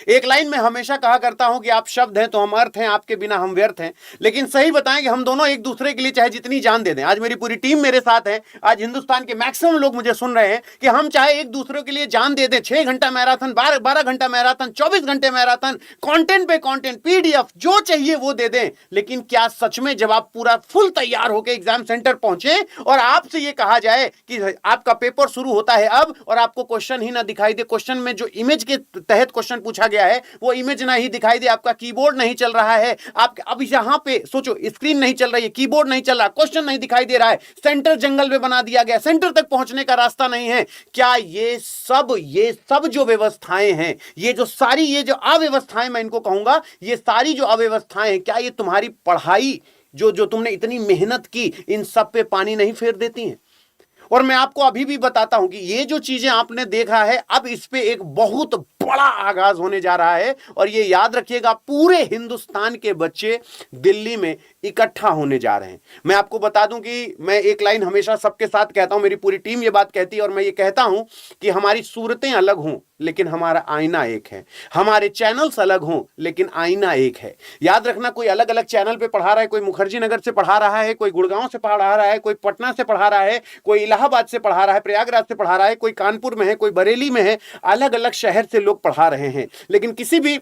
एक लाइन में हमेशा कहा करता हूं कि आप शब्द हैं तो हम अर्थ हैं, आपके बिना हम व्यर्थ हैं। लेकिन सही बताएं कि हम दोनों एक दूसरे के लिए चाहे जितनी जान दे दें, आज मेरी पूरी टीम मेरे साथ है, आज हिंदुस्तान के मैक्सिमम लोग मुझे सुन रहे हैं कि हम चाहे एक दूसरे के लिए जान दे दें, 6 घंटा मैराथन, 12 घंटा मैराथन, 24 घंटे मैराथन, कंटेंट पे कंटेंट, पीडीएफ जो चाहिए वो दे दें, लेकिन क्या सच में जब आप पूरा फुल तैयार होकर एग्जाम सेंटर पहुंचे और आपसे ये कहा जाए कि आपका पेपर शुरू होता है अब, और आपको क्वेश्चन ही ना दिखाई दे, क्वेश्चन में जो इमेज के तहत क्वेश्चन पूछा गया है वो इमेज ना ही दिखाई दे, आपका कीबोर्ड नहीं चल रहा है, आप अब यहां पे सोचो स्क्रीन नहीं चल रही है, कीबोर्ड नहीं चल रहा, क्वेश्चन नहीं दिखाई दे रहा है, सेंटर जंगल में बना दिया गया, सेंटर तक पहुंचने का रास्ता नहीं है, क्या ये सब जो व्यवस्थाएं हैं, ये जो अव्यवस्थाएं मैं इनको कहूंगा, ये सारी जो अव्यवस्थाएं हैं, क्या ये तुम्हारी पढ़ाई जो तुमने इतनी मेहनत की इन सब पे पानी नहीं फेर देती हैं? और मैं आपको अभी भी बताता हूं कि ये जो चीजें आपने देखा है, अब इस पे एक बहुत बड़ा आगाज होने जा रहा है, और ये याद रखिएगा पूरे हिंदुस्तान के बच्चे दिल्ली में इकट्ठा होने जा रहे हैं। मैं आपको बता दूं कि मैं एक लाइन हमेशा सबके साथ कहता हूं, मेरी पूरी टीम ये बात कहती है, और मैं ये कहता हूं कि हमारी सूरतें अलग हों लेकिन हमारा आईना एक है, हमारे चैनल्स अलग हों लेकिन आईना एक है। याद रखना, कोई अलग अलग चैनल पे पढ़ा रहा है, कोई मुखर्जी नगर से पढ़ा रहा है, कोई गुड़गांव से पढ़ा रहा है, कोई पटना से पढ़ा रहा है, कोई इलाहाबाद से पढ़ा रहा है, प्रयागराज से पढ़ा रहा है, कोई कानपुर में है, कोई बरेली में है, अलग अलग शहर से लोग पढ़ा रहे हैं। लेकिन किसी भी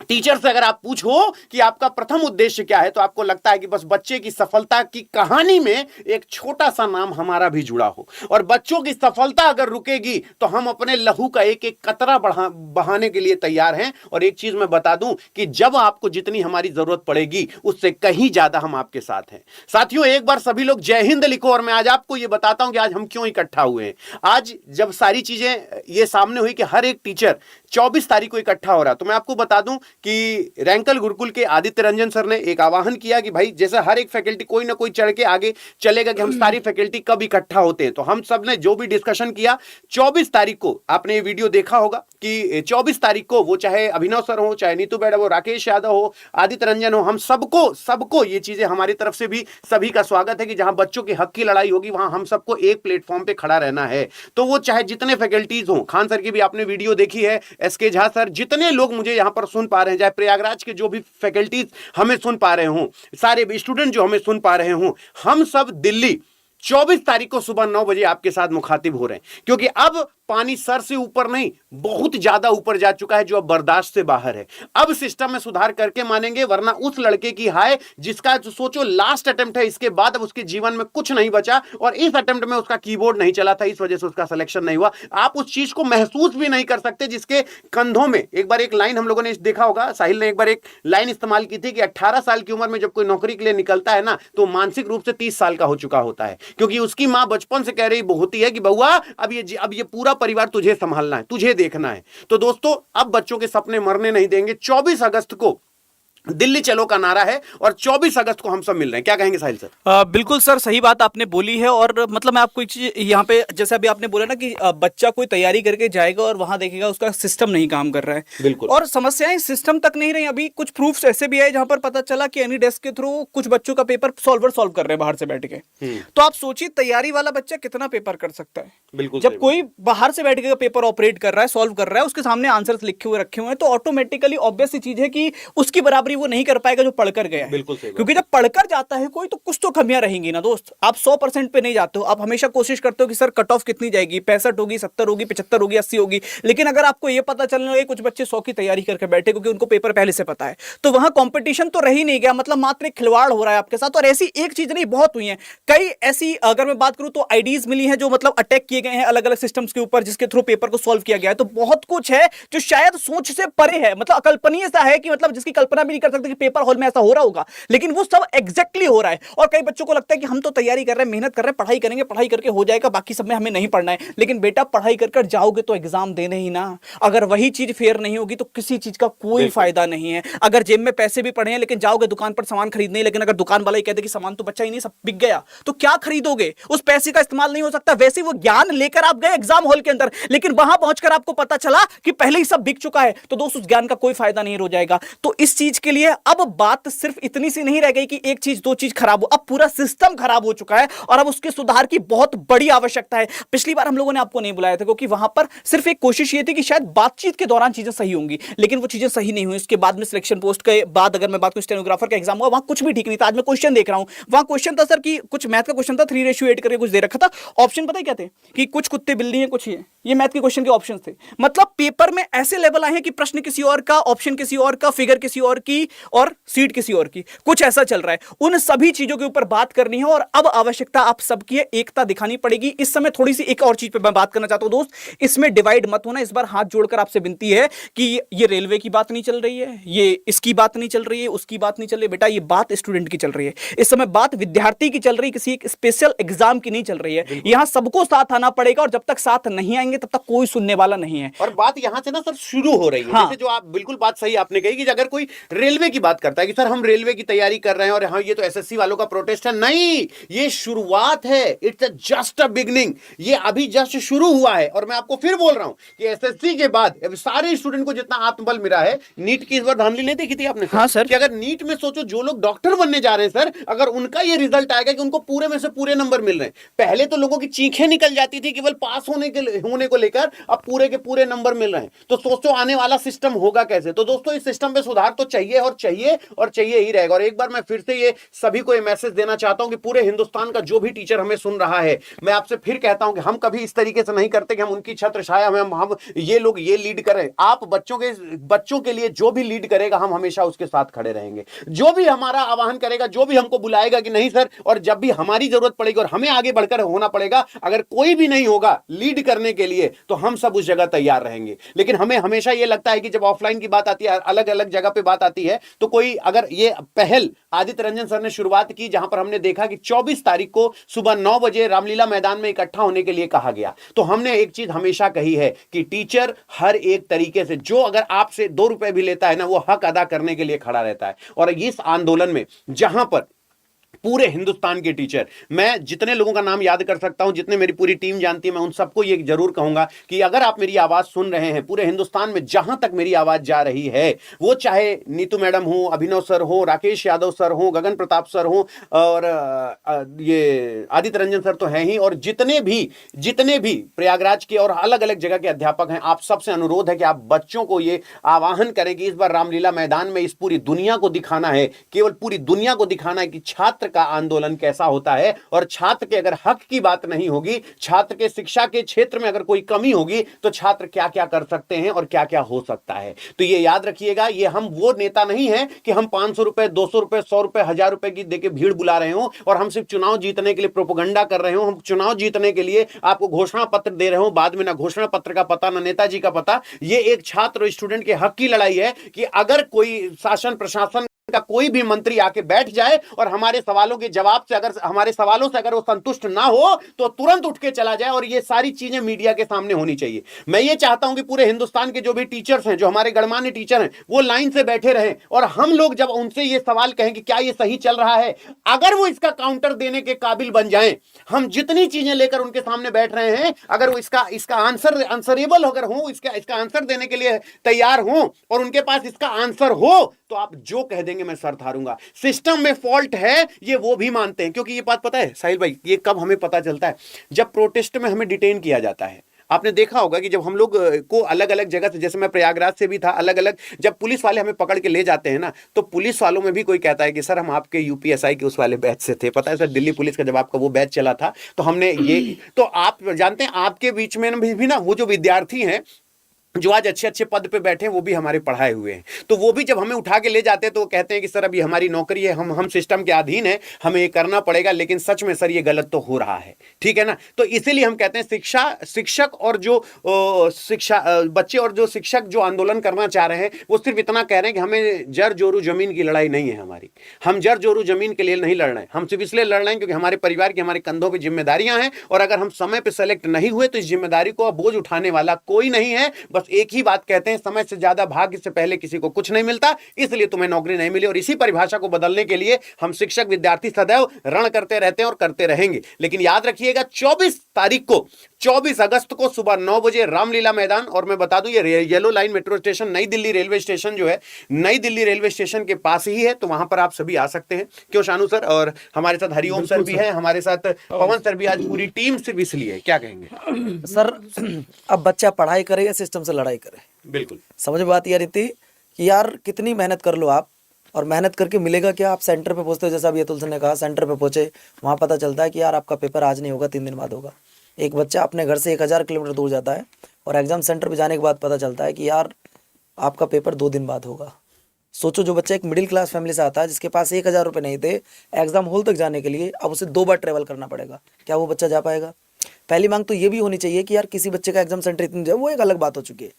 टीचर से अगर आप पूछो कि आपका प्रथम उद्देश्य क्या है, तो आपको लगता है कि बस बच्चे की सफलता की कहानी में एक छोटा सा नाम हमारा भी जुड़ा हो, और बच्चों की सफलता अगर रुकेगी तो हम अपने लहू का एक एक कतरा बहाने के लिए तैयार हैं। और एक चीज मैं बता दूं कि जब आपको जितनी हमारी जरूरत पड़ेगी उससे कहीं ज्यादा हम आपके साथ हैं। साथियों, एक बार सभी लोग जय हिंद लिखो, और मैं आज आपको यह बताता हूं कि आज हम क्यों इकट्ठा हुए हैं। आज जब सारी चीजें ये सामने हुई कि हर एक टीचर 24 तारीख को इकट्ठा हो रहा, तो मैं आपको बता दूं कि रैंकल गुरुकुल के आदित्य रंजन सर ने एक आह्वान किया कि भाई जैसे हर एक फैकल्टी कोई ना कोई चढ़ के आगे चलेगा कि हम सारी फैकल्टी कब इकट्ठा होते हैं, तो हम सब ने जो भी डिस्कशन किया 24 तारीख को, आपने ये वीडियो देखा होगा कि 24 तारीख को वो चाहे अभिनव सर हो, चाहे नीतू मैडम हो, राकेश यादव हो, आदित्य रंजन हो, हम सबको ये चीजें हमारी तरफ से भी सभी का स्वागत है कि जहां बच्चों की हक की लड़ाई होगी वहां हम सबको एक प्लेटफॉर्म पे खड़ा रहना है। तो वो चाहे जितने फैकल्टीज हो, खान सर की भी आपने वीडियो देखी है, एसके झा सर, जितने लोग मुझे यहां पर सुन पा रहे हैं, चाहे प्रयागराज के जो भी फैकल्टीज हमें सुन पा रहे हों, सारे स्टूडेंट जो हमें सुन पा रहे हों, हम सब दिल्ली 24 तारीख को सुबह 9 बजे आपके साथ मुखातिब हो रहे हैं, क्योंकि अब पानी सर से ऊपर नहीं, बहुत ज्यादा ऊपर जा चुका है, जो अब बर्दाश्त से बाहर है। अब सिस्टम में सुधार करके मानेंगे, वरना उस लड़के की हाय जिसका जो सोचो लास्ट अटेम्प्ट है, इसके बाद अब उसके जीवन में कुछ नहीं बचा, और इस अटेम्प्ट में उसका कीबोर्ड नहीं चला था, इस वजह से उसका सिलेक्शन नहीं हुआ। आप उस चीज को महसूस भी नहीं कर सकते जिसके कंधों में, एक बार एक लाइन हम लोगों ने देखा होगा, साहिल ने एक बार एक लाइन इस्तेमाल की थी कि 18 साल की उम्र में जब कोई नौकरी के लिए निकलता है ना, तो मानसिक रूप से 30 साल का हो चुका होता है, क्योंकि उसकी मां बचपन से कह रही होती है कि बउआ अब ये पूरा परिवार तुझे संभालना है, तुझे देखना है। तो दोस्तों, अब बच्चों के सपने मरने नहीं देंगे। 24 अगस्त को दिल्ली चलो का नारा है, और 24 अगस्त को हम सब मिल रहे हैं। क्या कहेंगे साहिल सर? बिल्कुल सर, सही बात आपने बोली है। और मतलब मैं आपको एक चीज यहाँ पे, जैसे अभी आपने बोला ना कि बच्चा कोई तैयारी करके जाएगा और वहां देखेगा उसका सिस्टम नहीं काम कर रहा है। बिल्कुल। और समस्याएं सिस्टम तक नहीं रही, अभी कुछ प्रूफ्स ऐसे भी आए जहां पर पता चला कि एनी डेस्क के थ्रू कुछ बच्चों का पेपर सॉल्व कर रहे हैं बाहर से बैठ के। तो आप सोचिए तैयारी वाला बच्चा कितना पेपर कर सकता है। बिल्कुल। जब कोई बाहर से बैठ के पेपर ऑपरेट कर रहा है, सॉल्व कर रहा है, उसके सामने आंसर्स लिखे हुए रखे हुए हैं, तो ऑटोमेटिकली ऑब्वियस सी चीज है कि उसकी बराबरी वो नहीं कर पाएगा पढ़कर गया है। बिल्कुल सही। क्योंकि जब पढ़कर जाता है कोई, तो कुछ तो कमियां रहेंगी ना दोस्त। आप 100% पे नहीं जाते हो, आप हमेशा कोशिश करते हो कि सर कट ऑफ कितनी जाएगी, 65 होगी, 70 होगी, 75 होगी, 80 होगी। लेकिन अगर आपको यह पता चलने लगे कुछ बच्चे 100 की तैयारी करके बैठे क्योंकि उनको पेपर पहले से पता है, तो वहां कंपटीशन तो रह ही नहीं गया, मतलब मात्र एक खिलवाड़ हो रहा है आपके साथ। और ऐसी एक चीज नहीं, बहुत हुई है कई ऐसी। अगर मैं बात करूं तो आईडीज मिली है जो मतलब अटैक किए गए हैं अलग अलग सिस्टम्स के ऊपर, जिसके थ्रू पेपर को सॉल्व किया गया है। तो बहुत कुछ है जो शायद सोच से परे है, मतलब अकल्पनीय सा है कि मतलब जिसकी कल्पना भी नहीं कर सकते कि पेपर हॉल में ऐसा हो रहा होगा, लेकिन वो सब एग्जैक्टली हो रहा है। और कई बच्चों को लगता है कि हम तो तैयारी कर रहे हैं, मेहनत कर रहे हैं, पढ़ाई करेंगे, पढ़ाई करके हो जाएगा, बाकी सब में हमें नहीं पढ़ना है। लेकिन बेटा पढ़ाई कर जाओगे तो एग्जाम देने ही ना, अगर वही चीज फेयर नहीं होगी तो किसी चीज का कोई फायदा नहीं है। अगर जेब में पैसे भी पड़े हैं लेकिन जाओगे दुकान पर सामान खरीदने, लेकिन अगर दुकान वाला ही कहते कि सामान तो बचा ही नहीं, सब बिक गया, तो क्या खरीदोगे? उस पैसे का इस्तेमाल नहीं हो सकता। वैसे वो ज्ञान लेकर आप गए एग्जाम हॉल के अंदर, लेकिन वहां पहुंचकर आपको पता चला कि पहले ही सब बिक चुका है, तो दोस्त उस ज्ञान का कोई फायदा नहीं हो जाएगा। तो इस चीज के उसके लिए अब बात सिर्फ इतनी सी नहीं रह गई कि एक चीज दो चीज खराब हो, अब पूरा सिस्टम खराब हो चुका है और अब उसके सुधार की बहुत बड़ी आवश्यकता है। पिछली बार हम लोगों ने आपको नहीं बुलाया था क्योंकि वहां पर सिर्फ एक कोशिश ये थी कि शायद बातचीत के दौरान चीजें सही होंगी, लेकिन वो चीजें सही नहीं हुई। उसके बाद में सिलेक्शन पोस्ट के बाद अगर मैं बात करूं, स्टेनोग्राफर का एग्जाम हुआ, वहां कुछ भी ठीक नहीं था। आज मैं क्वेश्चन देख रहा हूं, वहां क्वेश्चन था सर कि कुछ मैथ का क्वेश्चन था, 3:8 करके कुछ दे रखा था। ऑप्शन पता है क्या थे कि कुछ कुत्ते बिल्ली हैं, कुछ ये मैथ के क्वेश्चन के ऑप्शन थे। मतलब पेपर में ऐसे लेवल आए हैं कि प्रश्न किसी और का, ऑप्शन किसी और का, फिगर किसी और की और सीट किसी और की, कुछ ऐसा चल रहा है। उन सभी चीजों के ऊपर बात करनी है और अब आवश्यकता आप सबकी है, एकता दिखानी पड़ेगी। इस समय थोड़ी सी एक और चीज पे मैं बात करना चाहता हूं दोस्त, इसमें डिवाइड मत होना। इस बार हाथ जोड़कर आपसे विनती है कि ये रेलवे की बात नहीं चल रही है, ये इसकी बात नहीं चल रही है, उसकी बात नहीं चल रही है। बेटा ये बात स्टूडेंट की चल रही है, इस समय बात विद्यार्थी की चल रही है, किसी एक स्पेशल एग्जाम की नहीं चल रही है। यहां सबको साथ आना पड़ेगा और जब तक साथ नहीं आएंगे तब तक कोई सुनने वाला नहीं है। और बात यहां से ना सर शुरू हो रही है। हाँ। जैसे जो आप बिल्कुल बात सही आपने कही कि अगर कोई रेलवे की बात करता है कि सर हम रेलवे की तैयारी कर रहे हैं और हाँ ये तो एसएससी वालों का प्रोटेस्ट है, नहीं, ये शुरुआत है, इट्स जस्ट अ बिगनिंग, ये अभी जस्ट शुरू हुआ है। और मैं आपको फिर बोल रहा हूं कि एसएससी के बाद अब सारे स्टूडेंट को जितना आत्मबल मिला है, नीट की इस बार धांधली नहीं देखी थी आपने? हाँ सर। कि अगर नीट में सोचो जो लोग डॉक्टर बनने जा रहे हैं सर, अगर उनका ये रिजल्ट आएगा कि उनको पूरे में से पूरे नंबर मिल रहे हैं, पहले तो लोगों की चीखें निकल जाती थी केवल पास होने को लेकर, अब पूरे के पूरे नंबर मिल रहे हैं, तो सोचो आने वाला सिस्टम होगा कैसे। तो दोस्तों इस सिस्टम पे सुधार तो चाहिए और चाहिए और चाहिए ही रहेगा। और एक बार मैं फिर से ये सभी को ये मैसेज देना चाहता हूं कि पूरे हिंदुस्तान का जो भी टीचर हमें सुन रहा है, मैं आपसे फिर कहता हूं कि हम कभी इस तरीके से नहीं करते कि हम उनकी छत्र छाया में हम ये लोग ये लीड करें। आप बच्चों के लिए जो भी लीड करेगा हम हमेशा उसके साथ खड़े रहेंगे, जो भी हमारा आह्वान करेगा, जो भी हमको बुलाएगा कि नहीं सर, और जब भी हमारी जरूरत पड़ेगी और हमें आगे बढ़कर होना पड़ेगा, अगर कोई भी नहीं होगा लीड करने के लिए तो हम सब उस जगह तैयार रहेंगे। लेकिन हमें हमेशा यह लगता है कि जब ऑफलाइन की बात आती है, अलग अलग जगह पे बात आती है, तो कोई अगर ये पहल आदित्य रंजन सर ने शुरुआत की जहां पर हमने देखा कि 24 तारीख को सुबह 9 बजे रामलीला मैदान में इकट्ठा होने के लिए कहा गया, तो हमने एक चीज हमेशा कही है कि टीचर हर एक तरीके से जो अगर आपसे 2 रुपए भी लेता है ना, वो हक अदा करने के लिए खड़ा रहता है। और इस आंदोलन में जहां पर पूरे हिंदुस्तान के टीचर, मैं जितने लोगों का नाम याद कर सकता हूं, जितने मेरी पूरी टीम जानती है, मैं उन सबको ये जरूर कहूंगा कि अगर आप मेरी आवाज सुन रहे हैं, पूरे हिंदुस्तान में जहां तक मेरी आवाज जा रही है, वो चाहे नीतू मैडम हो, अभिनव सर हो, राकेश यादव सर हो, गगन प्रताप सर हो और ये आदित्य रंजन सर तो हैं ही, और जितने भी प्रयागराज के और अलग अलग जगह के अध्यापक हैं, आप सबसे अनुरोध है कि आप बच्चों को ये आह्वान करें कि इस बार रामलीला मैदान में इस पूरी दुनिया को दिखाना है, केवल पूरी दुनिया को दिखाना है कि छात्र का आंदोलन कैसा होता है। और छात्र के अगर हक की बात नहीं होगी, छात्र के शिक्षा के क्षेत्र में अगर कोई कमी होगी, तो छात्र क्या क्या कर सकते हैं और क्या क्या हो सकता है। तो ये याद रखिएगा, ये हम वो नेता नहीं है कि हम 500 रुपए, 200 रुपए, 100 रुपए, 1000 रुपए की देके भीड़ बुला रहे हो और हम सिर्फ चुनाव जीतने के लिए प्रोपेगेंडा कर रहे हो, हम चुनाव जीतने के लिए आपको घोषणा पत्र दे रहे हो, बाद में ना घोषणा पत्र का पता ना नेताजी का पता। ये एक छात्र और स्टूडेंट के हक की लड़ाई है कि अगर कोई शासन प्रशासन का कोई भी मंत्री आके बैठ जाए और हमारे सवालों के जवाब से अगर हमारे सवालों से अगर वो संतुष्ट ना हो, तो तुरंत उठ के चला जाए। और ये सारी चीजें मीडिया के सामने होनी चाहिए। मैं ये चाहता हूं कि पूरे हिंदुस्तान के जो भी टीचर्स हैं, जो हमारे गणमान्य टीचर हैं, वो लाइन से बैठे रहें और हम लोग जब उनसे ये सवाल कहें कि क्या ये सही चल रहा है, अगर वो इसका काउंटर देने के काबिल बन जाएं, हम जितनी चीजें लेकर उनके सामने बैठ रहे हैं, अगर वो इसका आंसरेबल अगर हो, इसका आंसर देने के लिए तैयार हो और उनके पास इसका आंसर हो, तो आप जो कह देंगे मैं सर थारूंगा। सिस्टम में फॉल्ट है, ये वो भी मानते हैं। क्योंकि ये बात पता है साहिल भाई, ये कब हमें पता चलता है? जब प्रोटेस्ट में हमें डिटेन किया जाता है। आपने देखा होगा कि जब हम लोग को अलग अलग जगह से, जैसे मैं प्रयागराज से भी था, अलग अलग जब पुलिस वाले हमें पकड़ के ले जाते हैं ना, तो पुलिस वालों में भी कोई कहता है कि सर हम आपके यूपीएसआई के उस वाले बैच से थे। पता है सर, दिल्ली पुलिस का जब आपका वो बैच चला था, तो हमने ये, तो आप जानते हैं आपके बीच में भी ना वो जो विद्यार्थी हैं जो आज अच्छे अच्छे पद पे बैठे हैं, वो भी हमारे पढ़ाए हुए हैं। तो वो भी जब हमें उठा के ले जाते हैं, तो वो कहते हैं कि सर अभी हमारी नौकरी है, हम सिस्टम के अधीन है, हमें ये करना पड़ेगा। लेकिन सच में सर ये गलत तो हो रहा है, ठीक है ना? तो इसीलिए हम कहते हैं शिक्षक और जो बच्चे और जो शिक्षक जो आंदोलन करना चाह रहे हैं, वो सिर्फ इतना कह रहे हैं कि हमें जर जोरू जमीन की लड़ाई नहीं है हमारी, हम जर जोरू जमीन के लिए नहीं लड़ रहे हैं, हम सिर्फ इसलिए लड़ रहे हैं क्योंकि हमारे परिवार की, हमारे कंधों पर जिम्मेदारियां हैं, और अगर हम समय पर सेलेक्ट नहीं हुए तो इस जिम्मेदारी को बोझ उठाने वाला कोई नहीं है। बस बस एक ही बात कहते हैं, समय से ज्यादा भाग्य से पहले किसी को कुछ नहीं मिलता, इसलिए तुम्हें नौकरी नहीं मिली। और इसी परिभाषा को बदलने के लिए हम शिक्षक विद्यार्थी सदैव रण करते रहते हैं और करते रहेंगे। लेकिन याद रखिएगा 24 अगस्त को सुबह 9 बजे रामलीला मैदान, और मैं बता दूं ये येलो लाइन मेट्रो स्टेशन नई दिल्ली रेलवे स्टेशन जो है, नई दिल्ली रेलवे स्टेशन के पास ही है, तो वहां पर आप सभी आ सकते हैं। क्यों शानू सर? और हमारे साथ हरिओम सर भी हैं, हमारे साथ पवन सर भी, आज पूरी टीम सिर्फ इसलिए, क्या कहेंगे सर? अब बच्चा पढ़ाई करे या सिस्टम से लड़ाई करे? बिल्कुल समझ में बात ये रही थी कि यार कितनी मेहनत कर लो आप, और मेहनत करके मिलेगा क्या? आप सेंटर पे पहुंचते हो, जैसा अभी अतुल सर ने कहा, सेंटर पे पहुंचे, वहाँ पता चलता है कि यार आपका पेपर आज नहीं होगा, 3 दिन बाद होगा। एक बच्चा अपने घर से 1000 किलोमीटर दूर जाता है और एग्जाम सेंटर पे जाने के बाद पता चलता है कि यार आपका पेपर 2 दिन बाद होगा। सोचो, जो बच्चा एक मिडिल क्लास फैमिली से आता है, जिसके पास 1000 रुपये नहीं थे एग्जाम हॉल तक जाने के लिए, अब उसे 2 बार ट्रेवल करना पड़ेगा, क्या वो बच्चा जा पाएगा? पहली मांग तो ये भी होनी चाहिए कि यार किसी बच्चे का एग्जाम सेंटर इतनी, वो एक अलग बात हो चुकी है।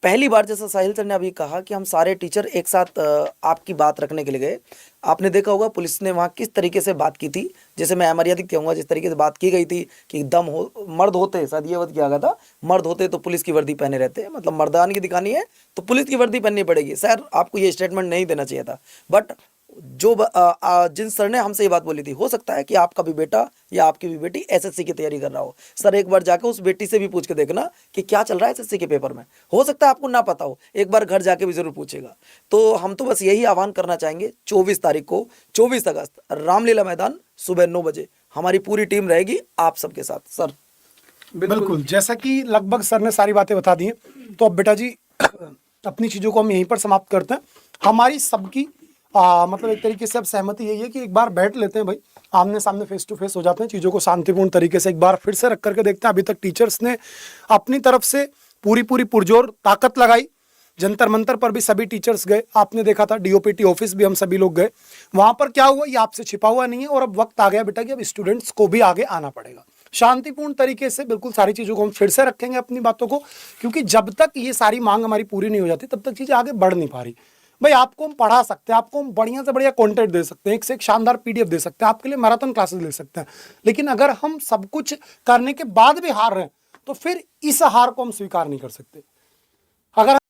पहली बार जैसा साहिल सर ने अभी कहा कि हम सारे टीचर एक साथ आपकी बात रखने के लिए गए। आपने देखा होगा पुलिस ने वहाँ किस तरीके से बात की थी, जैसे मैं अमर्यादित कहूँगा, जिस तरीके से बात की गई थी कि मर्द होते, शायद ये बात किया गया था, मर्द होते तो पुलिस की वर्दी पहने रहते, मतलब मर्दानगी दिखानी है तो पुलिस की वर्दी पहननी पड़ेगी। सर आपको ये स्टेटमेंट नहीं देना चाहिए था, बट जो जिन सर ने हमसे ये बात बोली थी, हो सकता है कि आपका भी बेटा या आपकी भी बेटी एसएससी की तैयारी कर रहा हो। सर एक बार जाकर उस बेटी से भी पूछ के देखना कि क्या चल रहा है एसएससी के पेपर में, हो सकता है आपको ना पता हो, एक बार घर जाके भी जरूर पूछेगा। तो हम तो बस यही आह्वान करना चाहेंगे, 24 तारीख को 24 अगस्त रामलीला मैदान सुबह 9 बजे हमारी पूरी टीम रहेगी आप सबके साथ। सर बिल्कुल, जैसा कि लगभग सर ने सारी बातें बता दी हैं, तो अब बेटा जी अपनी चीज़ों को हम यहीं पर समाप्त करते हैं। हमारी सबकी मतलब एक तरीके से अब सहमति यही है कि एक बार बैठ लेते हैं भाई, आमने सामने फेस टू फेस हो जाते हैं, चीज़ों को शांतिपूर्ण तरीके से एक बार फिर से रख करके देखते हैं। अभी तक टीचर्स ने अपनी तरफ से पूरी पुरजोर ताकत लगाई, जंतर मंतर पर भी सभी टीचर्स गए, आपने देखा था डीओपीटी ऑफिस भी हम सभी लोग गए। वहाँ पर क्या हुआ ये आपसे छिपा हुआ नहीं है, और अब वक्त आ गया बेटा कि अब स्टूडेंट्स को भी आगे आना पड़ेगा शांतिपूर्ण तरीके से। बिल्कुल सारी चीज़ों को हम फिर से रखेंगे अपनी बातों को, क्योंकि जब तक ये सारी मांग हमारी पूरी नहीं हो जाती तब तक चीज़ें आगे बढ़ नहीं पा रही। भाई आपको हम पढ़ा सकते हैं, आपको हम बढ़िया से बढ़िया कंटेंट दे सकते हैं, एक से एक शानदार पीडीएफ दे सकते हैं, आपके लिए मैराथन क्लासेस ले सकते हैं, लेकिन अगर हम सब कुछ करने के बाद भी हार रहे हैं तो फिर इस हार को हम स्वीकार नहीं कर सकते। अगर